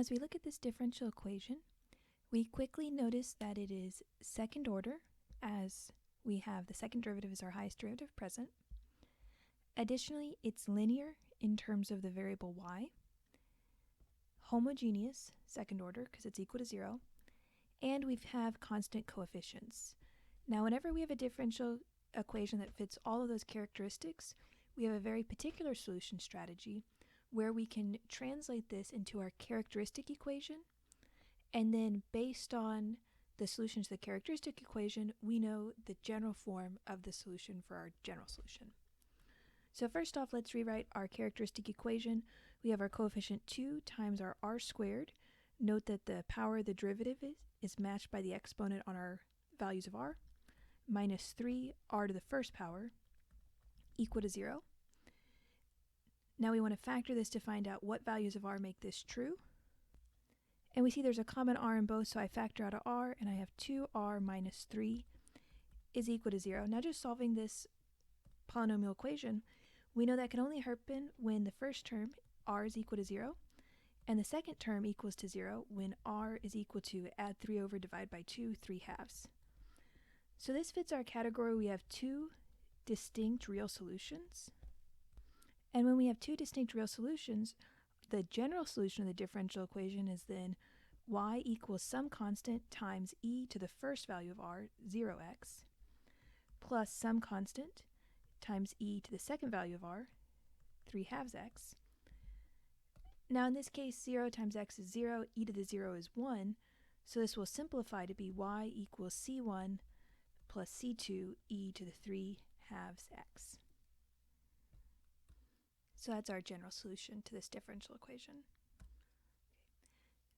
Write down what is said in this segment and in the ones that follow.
as we look at this differential equation, we quickly notice that it is second order, as we have the second derivative as our highest derivative present. Additionally, it's linear in terms of the variable y, homogeneous, second order, because it's equal to 0, and we have constant coefficients. Now, whenever we have a differential equation that fits all of those characteristics, we have a very particular solution strategy where we can translate this into our characteristic equation, and then based on the solution to the characteristic equation, we know the general form of the solution for our general solution. So first off, let's rewrite our characteristic equation. We have our coefficient 2 times our r squared. Note that the power of the derivative is matched by the exponent on our values of r, minus 3 r to the first power equal to 0. Now we want to factor this to find out what values of r make this true. And we see there's a common r in both, so I factor out a r, and I have 2r minus 3 is equal to 0. Now just solving this polynomial equation, we know that can only happen when the first term, r, is equal to 0, and the second term equals to 0 when r is equal to add 3 over, divide by 2, 3/2. So this fits our category. We have two distinct real solutions. And when we have two distinct real solutions, the general solution of the differential equation is then y equals some constant times e to the first value of r, 0x, plus some constant times e to the second value of r, 3/2x. Now in this case, 0 times x is 0, e to the 0 is 1, so this will simplify to be y equals c1 plus c2 e to the 3/2x. So that's our general solution to this differential equation.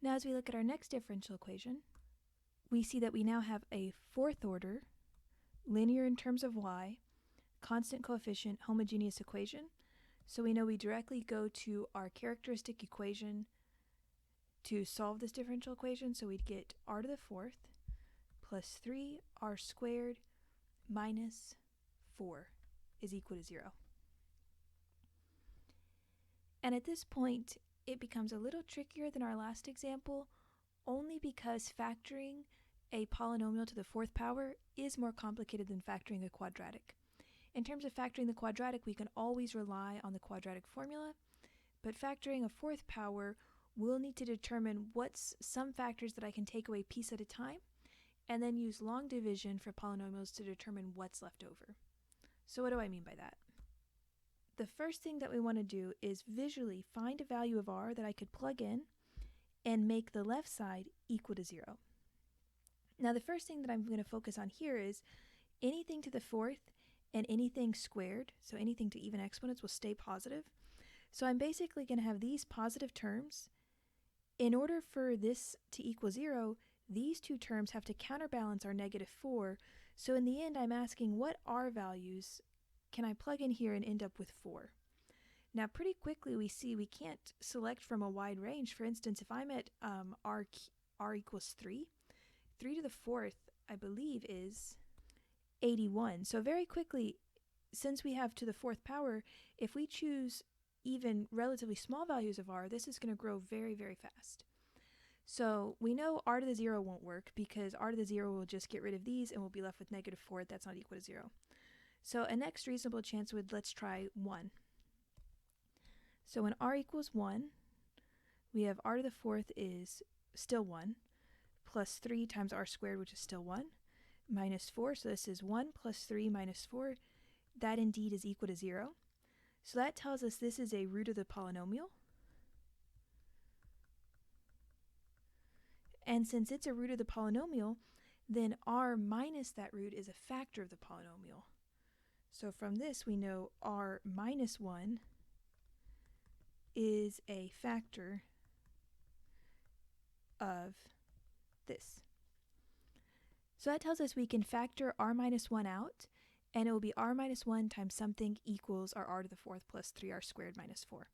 Now as we look at our next differential equation, we see that we now have a fourth order, linear in terms of y, constant coefficient, homogeneous equation. So we know we directly go to our characteristic equation to solve this differential equation. So we'd get r to the fourth plus 3r squared minus 4 is equal to 0. And at this point, it becomes a little trickier than our last example, only because factoring a polynomial to the fourth power is more complicated than factoring a quadratic. In terms of factoring the quadratic, we can always rely on the quadratic formula, but factoring a fourth power, we'll need to determine what's some factors that I can take away piece at a time, and then use long division for polynomials to determine what's left over. So what do I mean by that? The first thing that we want to do is visually find a value of r that I could plug in and make the left side equal to 0. Now the first thing that I'm going to focus on here is anything to the fourth and anything squared, so anything to even exponents, will stay positive. So I'm basically going to have these positive terms. In order for this to equal 0, these two terms have to counterbalance our negative 4. So in the end, I'm asking what r values can I plug in here and end up with 4? Now pretty quickly we see we can't select from a wide range. For instance, if I'm at r equals 3, 3 to the fourth, I believe, is 81. So very quickly, since we have to the fourth power, if we choose even relatively small values of r, this is going to grow very, very fast. So we know r to the 0 won't work because r to the 0 will just get rid of these and we'll be left with negative 4. That's not equal to 0. So a next reasonable chance would, let's try 1. So when r equals 1, we have r to the fourth is still 1, plus 3 times r squared, which is still 1, minus 4. So this is 1 plus 3 minus 4. That indeed is equal to 0. So that tells us this is a root of the polynomial. And since it's a root of the polynomial, then r minus that root is a factor of the polynomial. So from this we know r minus 1 is a factor of this. So that tells us we can factor r minus 1 out, and it will be r minus 1 times something equals our r to the fourth plus 3r squared minus 4.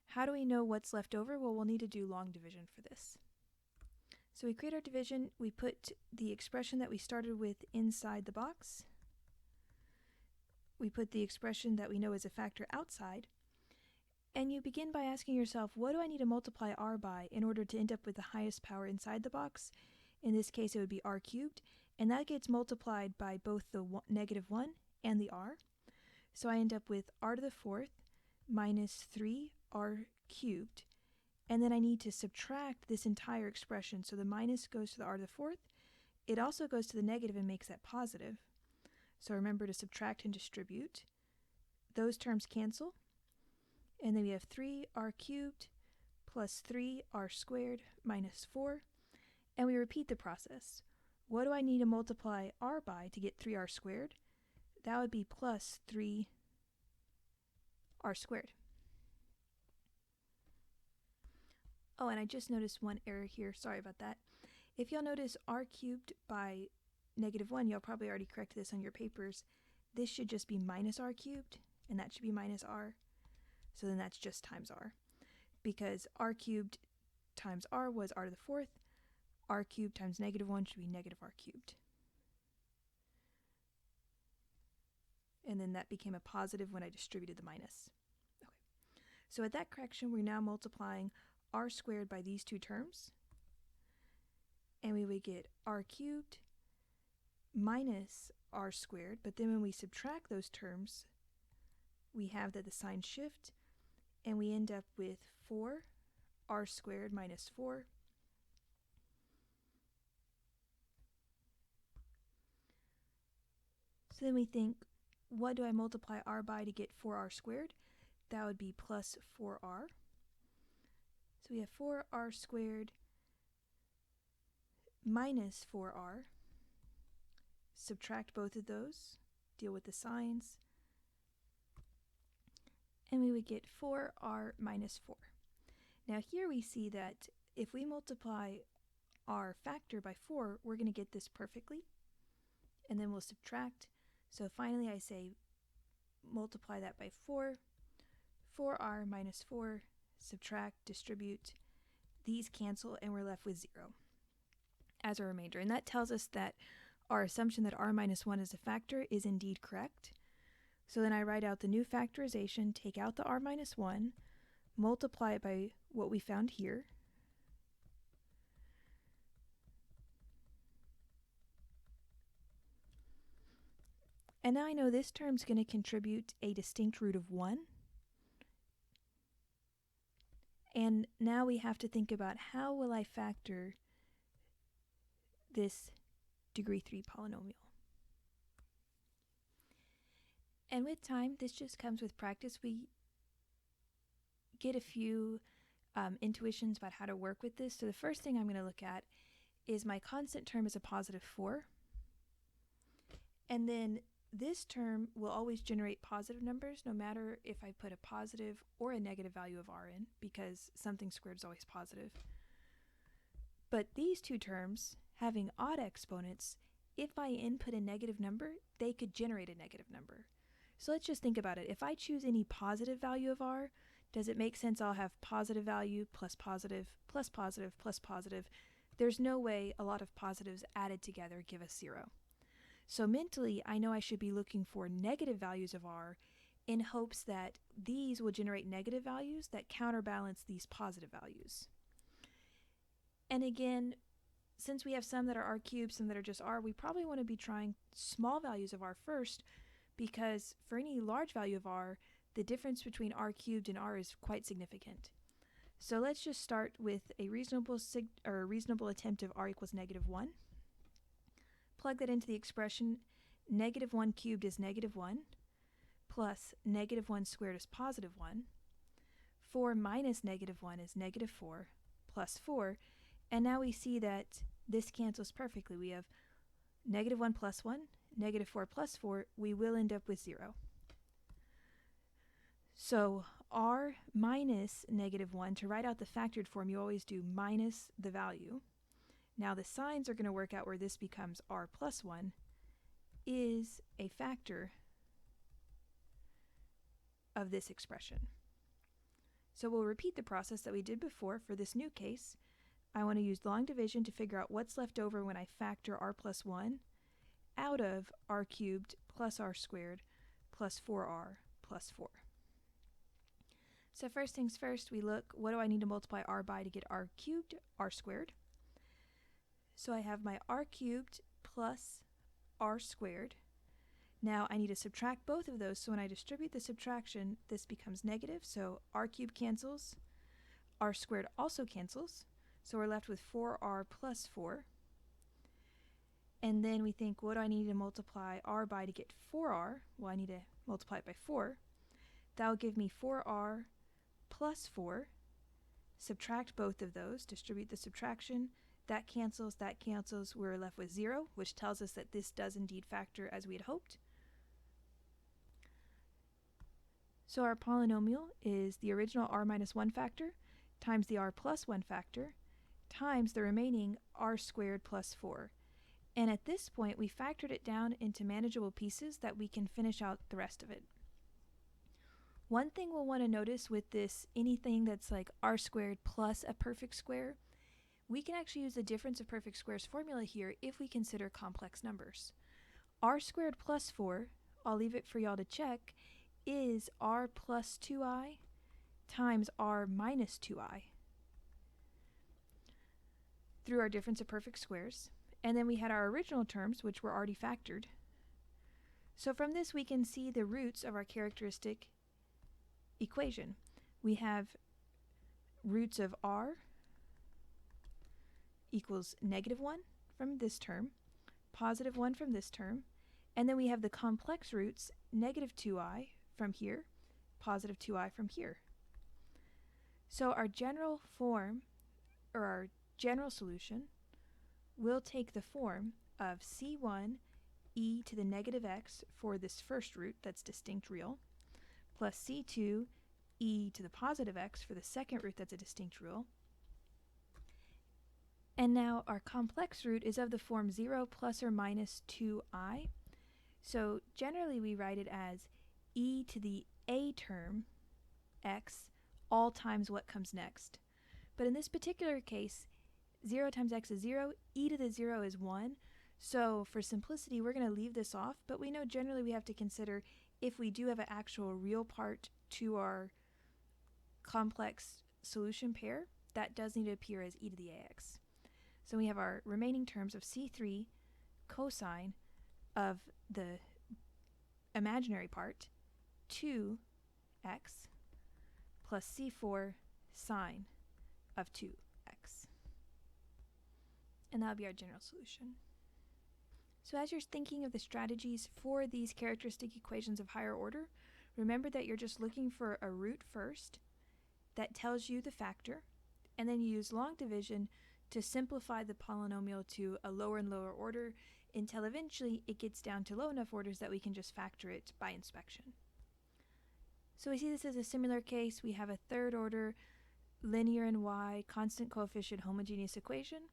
How do we know what's left over? Well, we'll need to do long division for this. So we create our division, we put the expression that we started with inside the box, we put the expression that we know is a factor outside, And you begin by asking yourself, what do I need to multiply r by in order to end up with the highest power inside the box? In this case, it would be r cubed, and that gets multiplied by both the negative 1 and the r. So I end up with r to the fourth minus 3r cubed. And then I need to subtract this entire expression. So the minus goes to the r to the fourth. It also goes to the negative and makes that positive. So remember to subtract and distribute. Those terms cancel. And then we have 3r cubed plus 3r squared minus 4. And we repeat the process. What do I need to multiply r by to get 3r squared? That would be plus 3r squared. Oh, and I just noticed one error here. Sorry about that. If you'll notice r cubed by negative 1, you'll probably already correct this on your papers. This should just be minus r cubed, and that should be minus r. So then that's just times r. Because r cubed times r was r to the fourth, r cubed times negative 1 should be negative r cubed. And then that became a positive when I distributed the minus. Okay. So at that correction, we're now multiplying r squared by these two terms. And we would get r cubed minus r squared. But then when we subtract those terms, we have that the signs shift, and we end up with 4r squared minus 4. So then we think, what do I multiply r by to get 4r squared? That would be plus 4r. So we have 4r squared minus 4r. Subtract both of those, deal with the signs, and we would get 4r minus 4. Now here we see that if we multiply our factor by 4, we're going to get this perfectly, and then we'll subtract. So finally I say multiply that by 4, 4r minus 4, subtract, distribute. These cancel, and we're left with 0 as a remainder. And that tells us that our assumption that r minus 1 is a factor is indeed correct. So then I write out the new factorization, take out the r minus 1, multiply it by what we found here. And now I know this term's going to contribute a distinct root of 1. And now we have to think about how will I factor this degree 3 polynomial. And with time, this just comes with practice. We get a few intuitions about how to work with this. So the first thing I'm going to look at is my constant term is a positive 4. And then this term will always generate positive numbers no matter if I put a positive or a negative value of r in, because something squared is always positive. But these two terms, having odd exponents, if I input a negative number, they could generate a negative number. So let's just think about it. If I choose any positive value of r, does it make sense I'll have positive value plus positive plus positive plus positive? There's no way a lot of positives added together give us 0. So mentally, I know I should be looking for negative values of r in hopes that these will generate negative values that counterbalance these positive values. And again, since we have some that are r cubed, some that are just r, we probably want to be trying small values of r first, because for any large value of r, the difference between r cubed and r is quite significant. So let's just start with a reasonable attempt of r equals negative 1. Plug that into the expression. Negative 1 cubed is negative 1, plus negative 1 squared is positive 1. 4 minus negative 1 is negative 4, plus 4. And now we see that this cancels perfectly. We have negative 1 plus 1, negative 4 plus 4. We will end up with 0. So r minus negative 1, to write out the factored form, you always do minus the value. Now the signs are going to work out where this becomes r plus 1 is a factor of this expression. So we'll repeat the process that we did before for this new case. I want to use long division to figure out what's left over when I factor r plus 1 out of r cubed plus r squared plus 4r plus 4. So first things first, we look, what do I need to multiply r by to get r cubed, r squared? So I have my r cubed plus r squared. Now I need to subtract both of those, so when I distribute the subtraction, this becomes negative, so r cubed cancels, r squared also cancels, so we're left with 4r plus 4. And then we think, what do I need to multiply r by to get 4r? Well, I need to multiply it by 4. That will give me 4r plus 4. Subtract both of those, distribute the subtraction. That cancels, we're left with 0, which tells us that this does indeed factor as we had hoped. So our polynomial is the original r minus 1 factor times the r plus 1 factor times the remaining r squared plus 4. And at this point, we factored it down into manageable pieces that we can finish out the rest of it. One thing we'll want to notice with this, anything that's like r squared plus a perfect square, we can actually use the difference of perfect squares formula here if we consider complex numbers. R squared plus 4, I'll leave it for y'all to check, is r plus 2i times r minus 2i through our difference of perfect squares. And then we had our original terms, which were already factored. So from this we can see the roots of our characteristic equation. We have roots of r equals -1 from this term, +1 from this term, and then we have the complex roots, -2i from here, +2i from here. So our general form, or our general solution, will take the form of c1 e to the -x for this first root that's distinct real, plus c2 e to the +x for the second root that's a distinct real. And now our complex root is of the form 0 plus or minus 2i. So generally we write it as e to the a term x all times what comes next. But in this particular case, 0 times x is 0, e to the 0 is 1. So for simplicity, we're going to leave this off, but we know generally we have to consider if we do have an actual real part to our complex solution pair, that does need to appear as e to the ax. So we have our remaining terms of c3 cosine of the imaginary part, 2x, plus c4 sine of 2x. And that would be our general solution. So as you're thinking of the strategies for these characteristic equations of higher order, remember that you're just looking for a root first that tells you the factor, and then you use long division to simplify the polynomial to a lower and lower order until eventually it gets down to low enough orders that we can just factor it by inspection. So we see this as a similar case. We have a third order linear and y constant coefficient homogeneous equation.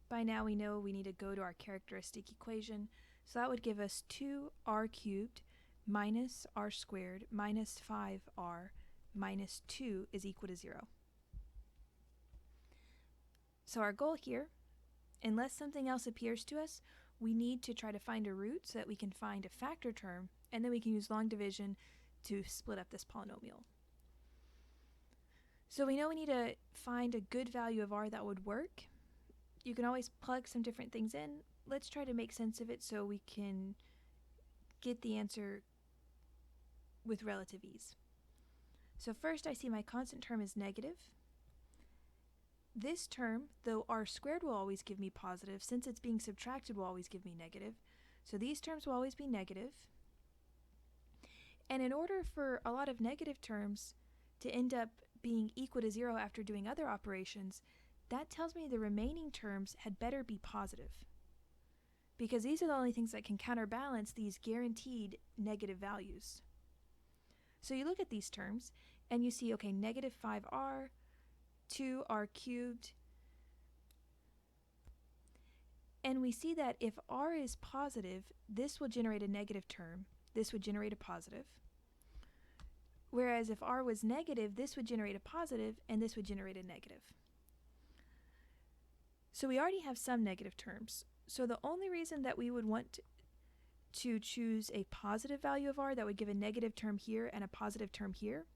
By now we know we need to go to our characteristic equation, so that would give us 2r cubed minus r squared minus 5r minus 2 is equal to 0. So our goal here, unless something else appears to us, we need to try to find a root so that we can find a factor term, and then we can use long division to split up this polynomial. So we know we need to find a good value of r that would work. You can always plug some different things in. Let's try to make sense of it so we can get the answer with relative ease. So first I see my constant term is negative. This term, though r squared will always give me positive, since it's being subtracted will always give me negative. So these terms will always be negative. And in order for a lot of negative terms to end up being equal to 0 after doing other operations, that tells me the remaining terms had better be positive, because these are the only things that can counterbalance these guaranteed negative values. So you look at these terms and you see, okay, negative 5r, 2r cubed, and we see that if r is positive, this will generate a negative term, this would generate a positive. Whereas if r was negative, this would generate a positive and this would generate a negative. So we already have some negative terms. So the only reason that we would want to choose a positive value of r that would give a negative term here and a positive term here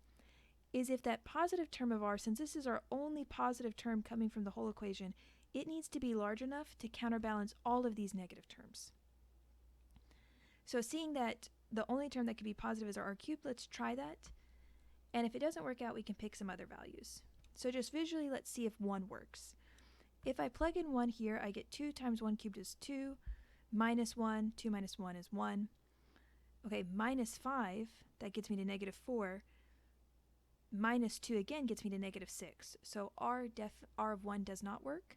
is if that positive term of r, since this is our only positive term coming from the whole equation, it needs to be large enough to counterbalance all of these negative terms. So seeing that the only term that could be positive is our r cubed, let's try that. And if it doesn't work out, we can pick some other values. So just visually, let's see if 1 works. If I plug in 1 here, I get 2 times 1 cubed is 2, minus 1, 2 minus 1 is 1. Okay, minus 5, that gets me to negative 4. Minus 2 again gets me to negative 6. So r of 1 does not work.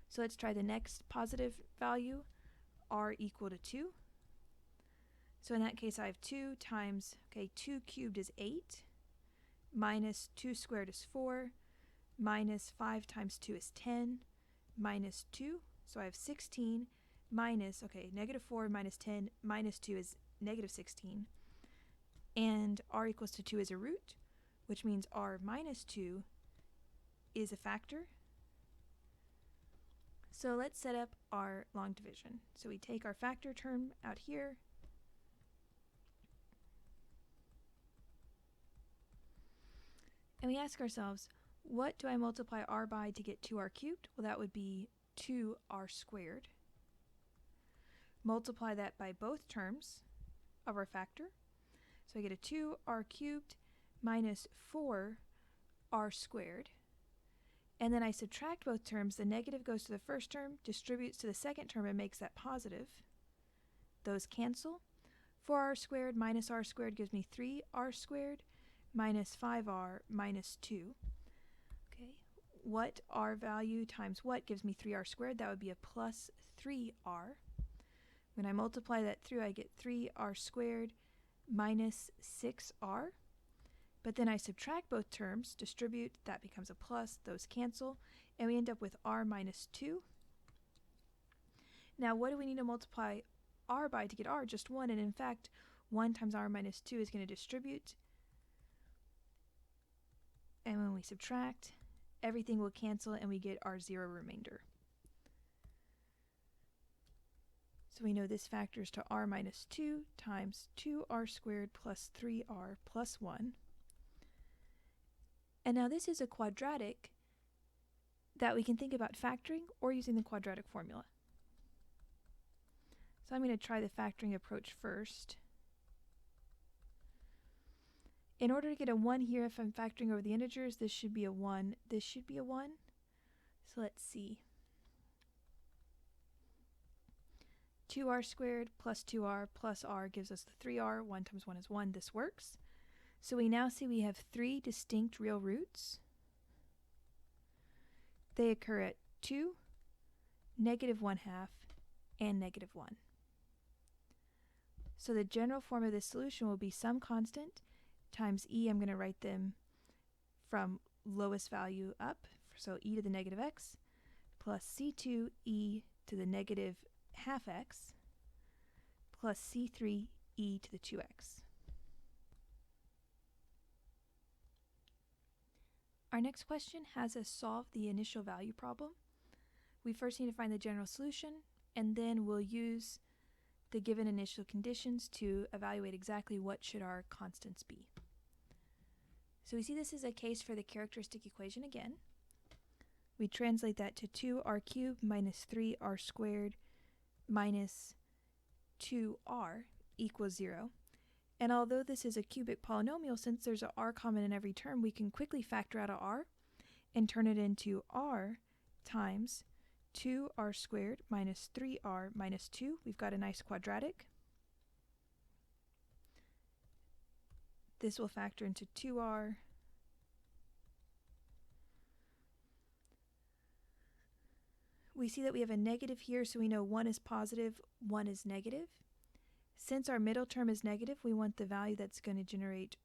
So let's try the next positive value, r equal to 2. So in that case, I have 2 times, 2 cubed is 8, minus 2 squared is 4, minus 5 times 2 is 10, minus 2, so I have 16, minus, negative 4 minus 10 minus 2 is negative 16, and r equals to 2 is a root, which means r minus 2 is a factor. So let's set up our long division. So we take our factor term out here, and we ask ourselves, what do I multiply r by to get 2r cubed? Well, that would be 2r squared. Multiply that by both terms of our factor. So I get a 2r cubed minus 4r squared. And then I subtract both terms. The negative goes to the first term, distributes to the second term, and makes that positive. Those cancel. 4r squared minus r squared gives me 3r squared minus 5r minus 2. What r value times what gives me 3r squared? That would be a plus 3r. When I multiply that through, I get 3r squared minus 6r. But then I subtract both terms, distribute, that becomes a plus, those cancel, and we end up with r minus 2. Now what do we need to multiply r by to get r? Just 1, and in fact 1 times r minus 2 is going to distribute. And when we subtract, everything will cancel and we get our 0 remainder. So we know this factors to r minus 2 times 2r squared plus 3r plus 1. And now this is a quadratic that we can think about factoring or using the quadratic formula. So I'm going to try the factoring approach first. In order to get a 1 here, if I'm factoring over the integers, this should be a 1, this should be a 1. So let's see. 2r squared plus 2r plus r gives us the 3r. 1 times 1 is 1. This works. So we now see we have 3 distinct real roots. They occur at 2, negative 1/2, and negative 1. So the general form of this solution will be some constant times e. I'm going to write them from lowest value up, so e to the negative x, plus c2 e to the negative half x, plus c3 e to the 2x. Our next question has us solve the initial value problem. We first need to find the general solution, and then we'll use the given initial conditions to evaluate exactly what should our constants be. So we see this is a case for the characteristic equation again. We translate that to 2r cubed minus 3r squared minus 2r equals 0. And although this is a cubic polynomial, since there's an r common in every term, we can quickly factor out a r and turn it into r times 2r squared minus 3r minus 2. We've got a nice quadratic. This will factor into 2r. We see that we have a negative here, so we know 1 is positive, 1 is negative. Since our middle term is negative, we want the value that's going to generate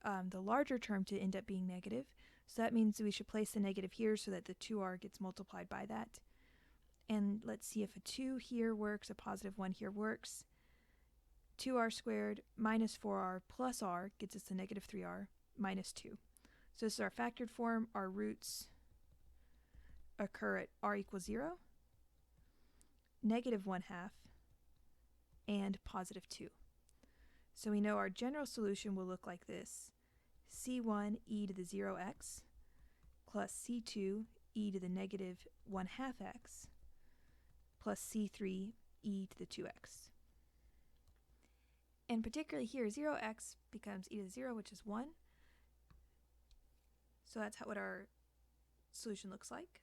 the larger term to end up being negative. So that means we should place the negative here so that the 2r gets multiplied by that. And let's see if a 2 here works, a positive 1 here works. 2r squared minus 4r plus r gets us the negative 3r minus 2. So this is our factored form. Our roots occur at r equals 0, negative 1/2, and positive 2. So we know our general solution will look like this. c1 e to the 0x plus c2 e to the negative 1/2 x plus c3 e to the 2x. And particularly here, 0x becomes e to the 0, which is 1. So that's what our solution looks like.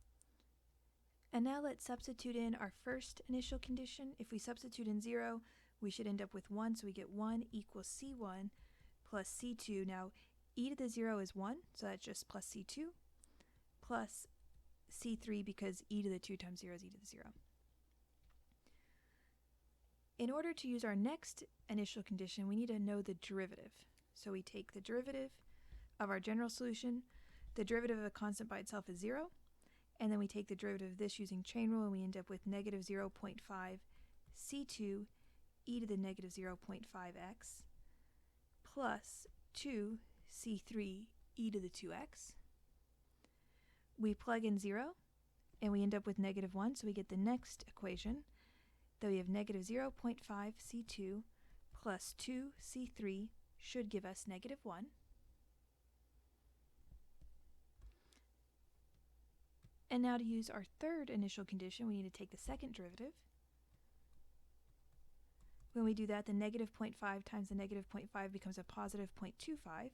And now let's substitute in our first initial condition. If we substitute in 0, we should end up with 1, so we get 1 equals c1 plus c2. Now, e to the 0 is 1, so that's just plus c2, plus c3 because e to the 2 times 0 is e to the 0. In order to use our next initial condition, we need to know the derivative. So we take the derivative of our general solution. The derivative of a constant by itself is 0. And then we take the derivative of this using chain rule, and we end up with negative 0.5 c2 e to the negative 0.5x plus 2 c3 e to the 2x. We plug in 0, and we end up with negative 1, so we get the next equation. That we have negative 0.5 c2 plus 2 c3 should give us negative 1. And now to use our third initial condition, we need to take the second derivative. When we do that, the negative 0.5 times the negative 0.5 becomes a positive 0.25.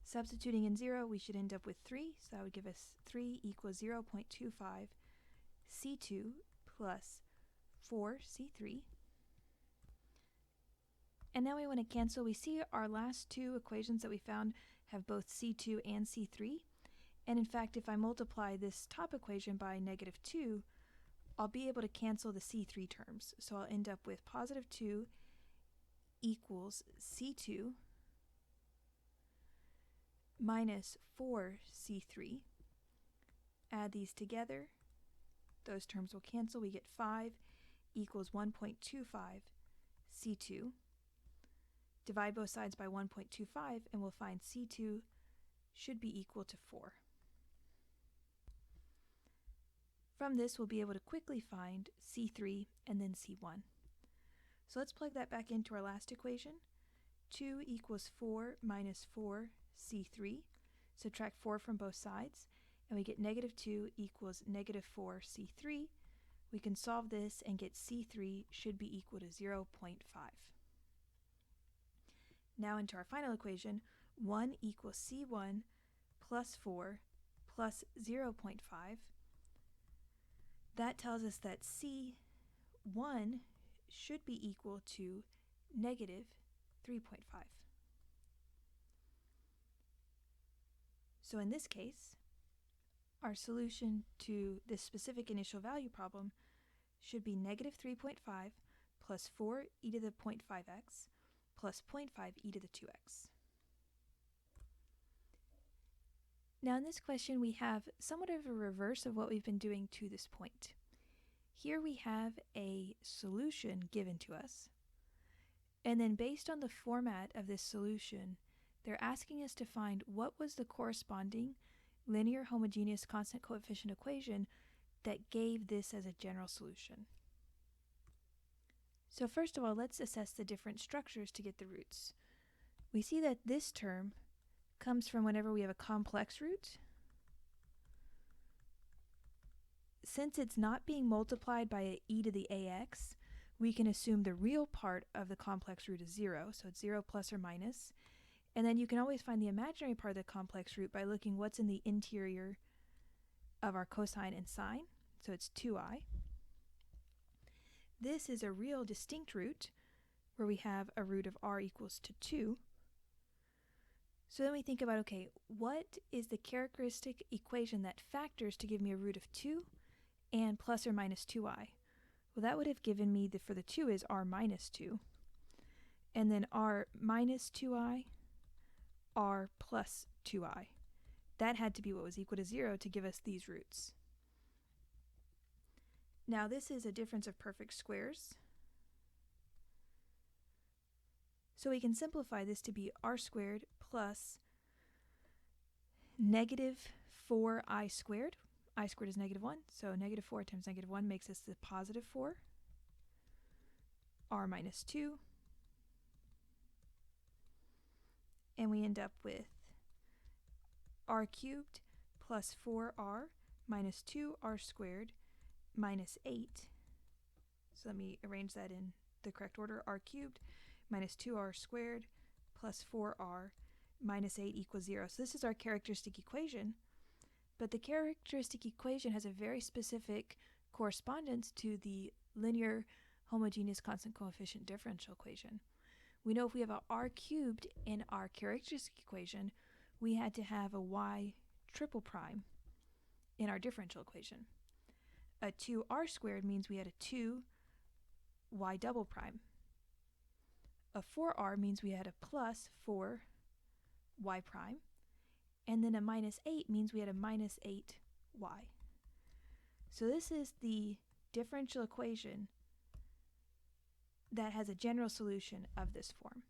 Substituting in 0, we should end up with 3, so that would give us 3 equals 0.25 c2 plus 4 c3. And now we want to cancel. We see our last two equations that we found have both c2 and c3. And in fact, if I multiply this top equation by negative 2, I'll be able to cancel the c3 terms. So I'll end up with positive 2 equals c2 minus 4 c3. Add these together. Those terms will cancel. We get 5 equals 1.25 c2. Divide both sides by 1.25 and we'll find c2 should be equal to 4. From this, we'll be able to quickly find c3 and then c1. So let's plug that back into our last equation. 2 equals 4 minus 4 c3. Subtract 4 from both sides, and we get negative 2 equals negative 4 c3. We can solve this and get c3 should be equal to 0.5. Now into our final equation, 1 equals c1 plus 4 plus 0.5. That tells us that c1 should be equal to negative 3.5. So in this case, our solution to this specific initial value problem should be negative 3.5 plus 4 e to the 0.5x plus 0.5 e to the 2x. Now in this question we have somewhat of a reverse of what we've been doing to this point. Here we have a solution given to us, and then based on the format of this solution, they're asking us to find what was the corresponding linear homogeneous constant coefficient equation that gave this as a general solution. So first of all, let's assess the different structures to get the roots. We see that this term comes from whenever we have a complex root. Since it's not being multiplied by a e to the ax, we can assume the real part of the complex root is 0, so it's 0 plus or minus. And then you can always find the imaginary part of the complex root by looking what's in the interior of our cosine and sine, so it's 2i. This is a real distinct root where we have a root of r equals to 2. So then we think about, okay, what is the characteristic equation that factors to give me a root of 2 and plus or minus 2i? Well, that would have given me, for the 2 is r minus 2, and then r minus 2i, r plus 2i. That had to be what was equal to 0 to give us these roots. Now this is a difference of perfect squares. So we can simplify this to be r squared plus negative 4i squared. I squared is negative 1, so negative 4 times negative 1 makes us the positive 4, r minus 2, and we end up with r cubed plus 4r minus 2r squared minus 8. So let me arrange that in the correct order. R cubed minus 2r squared plus 4r minus 8 equals 0. So this is our characteristic equation, but the characteristic equation has a very specific correspondence to the linear homogeneous constant coefficient differential equation. We know if we have a r cubed in our characteristic equation, we had to have a y triple prime in our differential equation. A 2r squared means we had a 2 y double prime. A 4r means we had a plus 4 y prime. And then a minus 8 means we had a minus 8y. So this is the differential equation that has a general solution of this form.